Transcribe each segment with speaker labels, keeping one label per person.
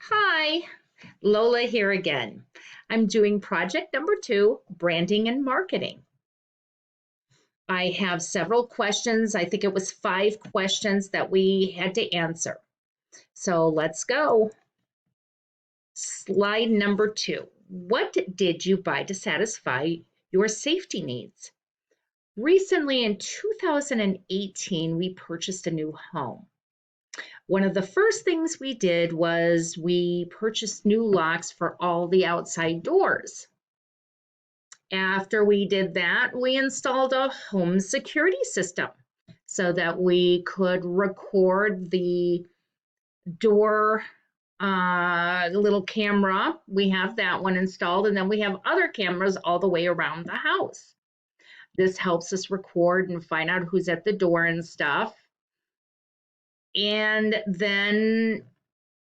Speaker 1: Hi, Lola here again. I'm doing project number 2, branding and marketing. I have several questions. I think it was 5 questions that we had to answer. So let's go. Slide number 2. What did you buy to satisfy your safety needs? Recently in 2018, we purchased a new home. One of the first things we did was we purchased new locks for all the outside doors. After we did that, we installed a home security system so that we could record the door little camera. We have that one installed, and then we have other cameras all the way around the house. This helps us record and find out who's at the door and stuff. And then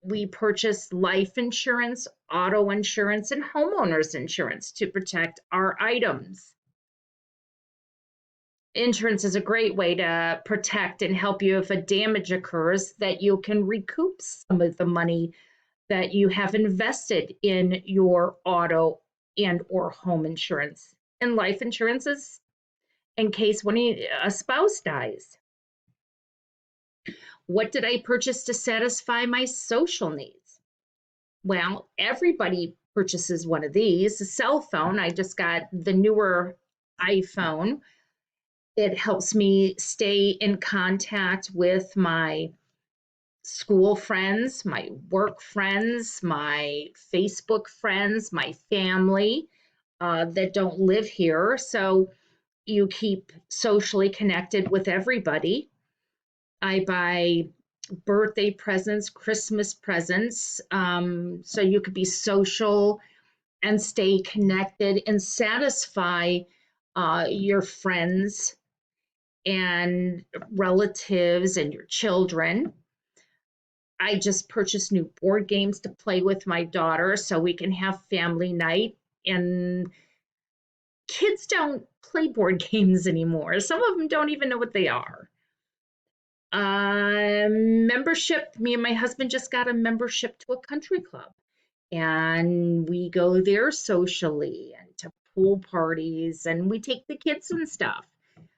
Speaker 1: we purchased life insurance, auto insurance, and homeowners insurance to protect our items. Insurance is a great way to protect and help you if a damage occurs, that you can recoup some of the money that you have invested in your auto and or home insurance. And life insurance is in case a spouse dies. What did I purchase to satisfy my social needs? Well, everybody purchases one of these. A cell phone. I just got the newer iPhone. It helps me stay in contact with my school friends, my work friends, my Facebook friends, my family that don't live here. So you keep socially connected with everybody. I buy birthday presents, Christmas presents, so you could be social and stay connected and satisfy your friends and relatives and your children. I just purchased new board games to play with my daughter so we can have family night. And kids don't play board games anymore. Some of them don't even know what they are. Membership, me and my husband just got a membership to a country club. And we go there socially and to pool parties, and we take the kids and stuff.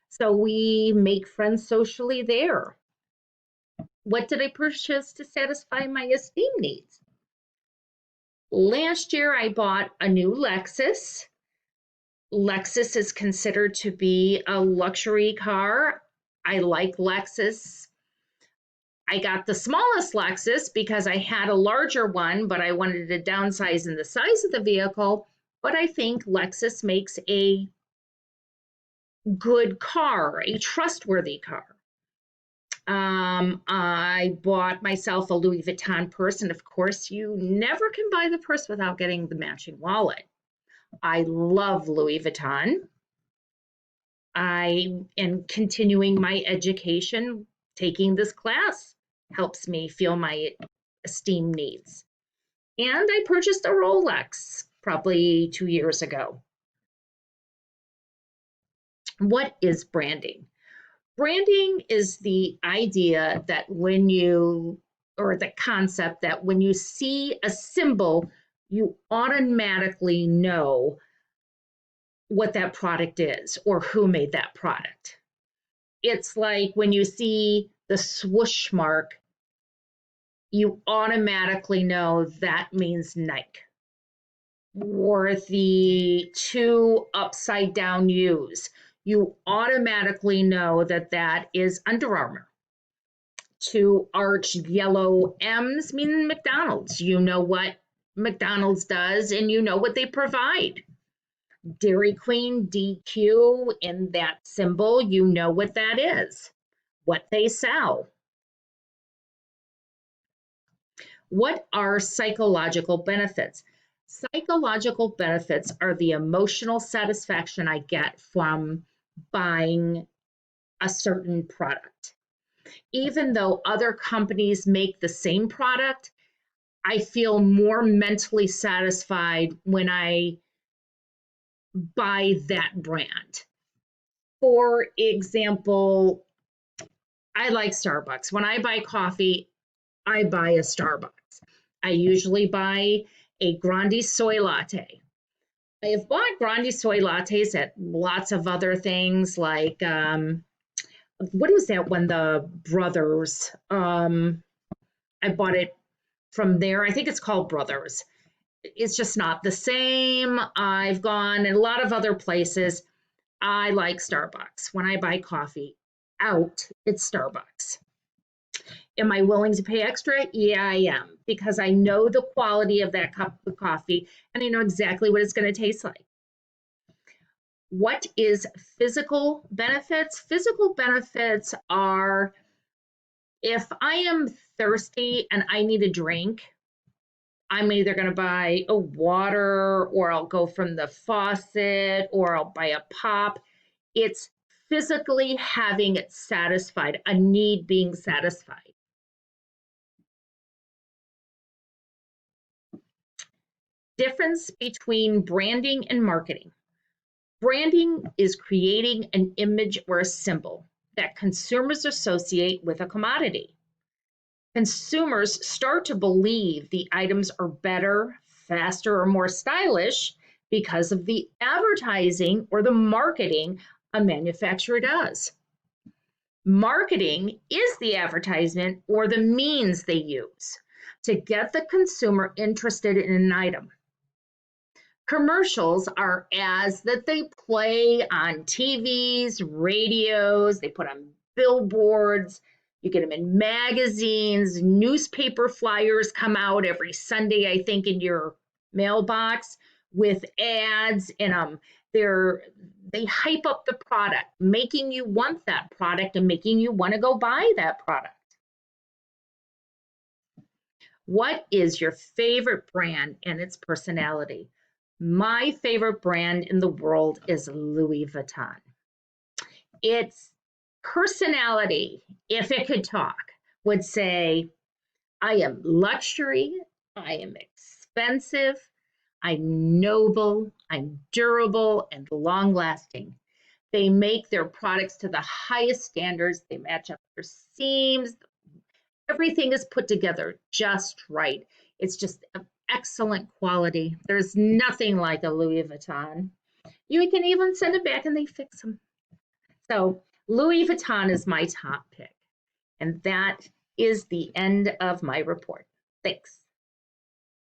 Speaker 1: So we make friends socially there. What did I purchase to satisfy my esteem needs? Last year, I bought a new Lexus. Lexus is considered to be a luxury car. I like Lexus. I got the smallest Lexus because I had a larger one, but I wanted to downsize in the size of the vehicle. But I think Lexus makes a good car, a trustworthy car. I bought myself a Louis Vuitton purse, and of course, you never can buy the purse without getting the matching wallet. I love Louis Vuitton. I am continuing my education. Taking this class helps me feel my esteem needs. And I purchased a Rolex probably 2 years ago. What is branding? Branding is the idea that or the concept that when you see a symbol, you automatically know what that product is or who made that product. It's like when you see the swoosh mark, you automatically know that means Nike. Or the 2 upside down U's, you automatically know that that is Under Armour. 2 arched yellow M's mean McDonald's. You know what McDonald's does and you know what they provide. Dairy Queen, DQ, in that symbol, you know what that is, what they sell. What are psychological benefits? Psychological benefits are the emotional satisfaction I get from buying a certain product. Even though other companies make the same product, I feel more mentally satisfied when I buy that brand. For example, I like Starbucks. When I buy coffee, I buy a Starbucks. I usually buy a grande soy latte. I have bought grande soy lattes at lots of other things like what is that one? The Brothers. I bought it from there. I think it's called Brothers. It's just not the same. I've gone in a lot of other places. I like Starbucks. When I buy coffee out, it's Starbucks. Am I willing to pay extra? Yeah, I am, because I know the quality of that cup of coffee and I know exactly what it's going to taste like. What is physical benefits? Physical benefits are if I am thirsty and I need a drink, I'm either going to buy a water or I'll go from the faucet or I'll buy a pop. It's physically having it satisfied, a need being satisfied. Difference between branding and marketing. Branding is creating an image or a symbol that consumers associate with a commodity. Consumers start to believe the items are better, faster, or more stylish because of the advertising or the marketing a manufacturer does. Marketing is the advertisement or the means they use to get the consumer interested in an item. Commercials are ads that they play on TVs, radios, they put on billboards, you get them in magazines, newspaper flyers come out every Sunday, I think, in your mailbox with ads in them. They hype up the product, making you want that product and making you want to go buy that product. What is your favorite brand and its personality? My favorite brand in the world is Louis Vuitton. Its personality, if it could talk, would say, I am luxury, I am expensive, I'm noble, I'm durable, and long lasting. They make their products to the highest standards, they match up their seams, everything is put together just right. It's just excellent quality. There's nothing like a Louis Vuitton. You can even send it back and they fix them. So Louis Vuitton is my top pick. And that is the end of my report. Thanks.